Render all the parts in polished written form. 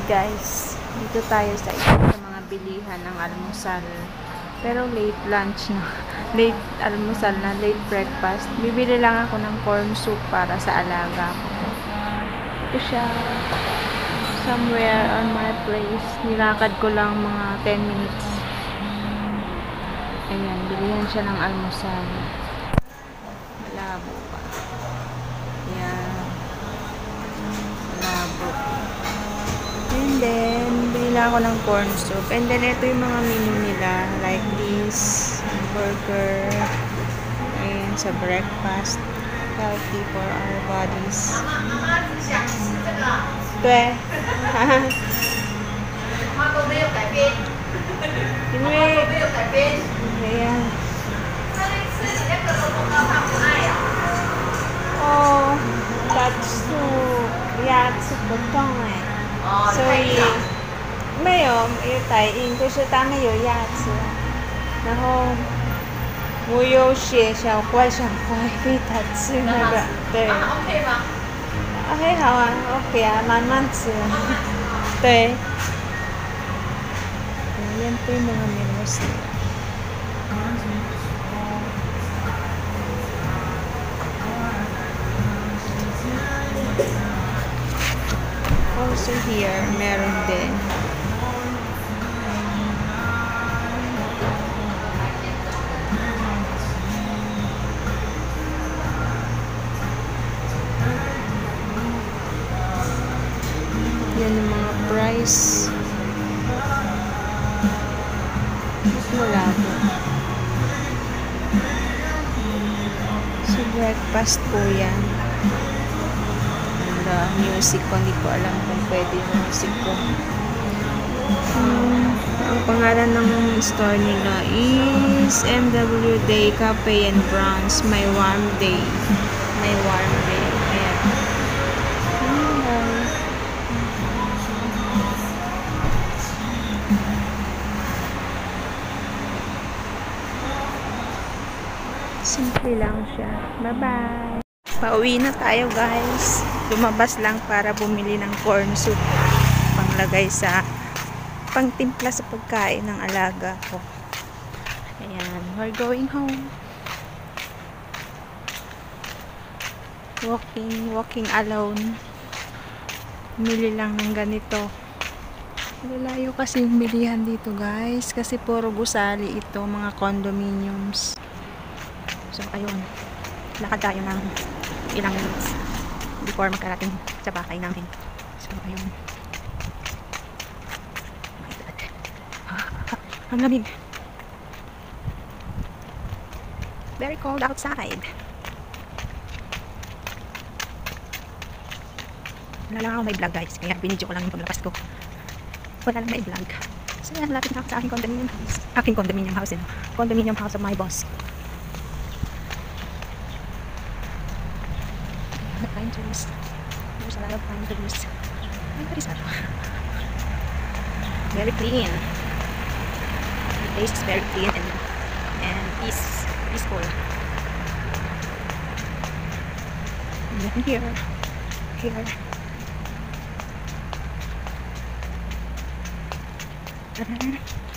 guys, dito tayo sa isa sa mga bilihan ng almusal. Pero late lunch na. Late almusal na, late breakfast. Bibili lang ako ng corn soup para sa alaga ko. Ito siya. Somewhere on my place. Nilakad ko lang mga 10 minutes. Ayan, bilihan siya ng almusal. Malabo pa. Ayan. Malabo. And then, bili lang ako ng corn soup. And then, ito yung mga menu nila. Like this. Burger. Ayan, sa breakfast. Healthy for our bodies. Ito eh. Ayan. Oh, that's true. Yeah, it's a botong eh. 所以没有带印，就是他们有鸭子，然后我有写小乖给他吃那个，对。OK 吗？OK 好啊 ，OK 啊，慢慢吃。对。Yan po yung mga menus nila. Also here, meron din. Yan yung mga price. Wala po. So, breakfast po yan. Music ko, hindi ko alam kung pwede yung music ko. Ang pangalan ng store nila is MW Day Cafe and Browns. My warm day. My warm day. Ayan. Simple lang siya. Bye-bye. Pauwi na tayo guys. Lumabas lang para bumili ng corn soup. Panglagay sa pangtimpla sa pagkain ng alaga ko. Ayan. We're going home. Walking alone. Bumili lang ng ganito. Lalayo kasi yung bilihan dito guys. Kasi puro gusali ito. Mga condominiums. So, ayun. Lakad tayo ng ilang minutes before makarating sa bahay namin. So, ayun. Oh my God. Ang lamig. Very cold outside. Wala lang ako may vlog guys. Kaya binidyo ko lang yung paglabas ko. Wala lang may vlog. So, yan. Lapit na ako sa aking condominium house. Aking condominium house. Condominium house of my boss. Pine trees. There's a lot of pine trees. Pine trees are very clean. The place is very clean and peaceful. And then here.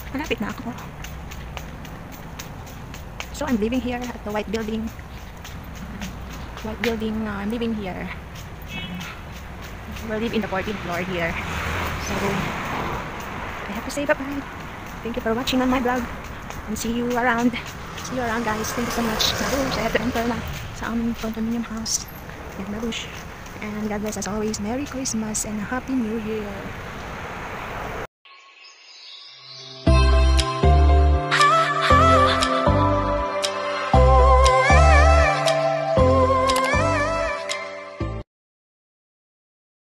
Malapit na ako. So I'm living here at the white building. I'm living here. We live in the 14th floor here. So I have to say bye-bye. Thank you for watching on my vlog. And see you around. See you around guys. Thank you so much. Babush. I have to enter na sa aming condominium house. And babush. And God bless as always. Merry Christmas and Happy New Year.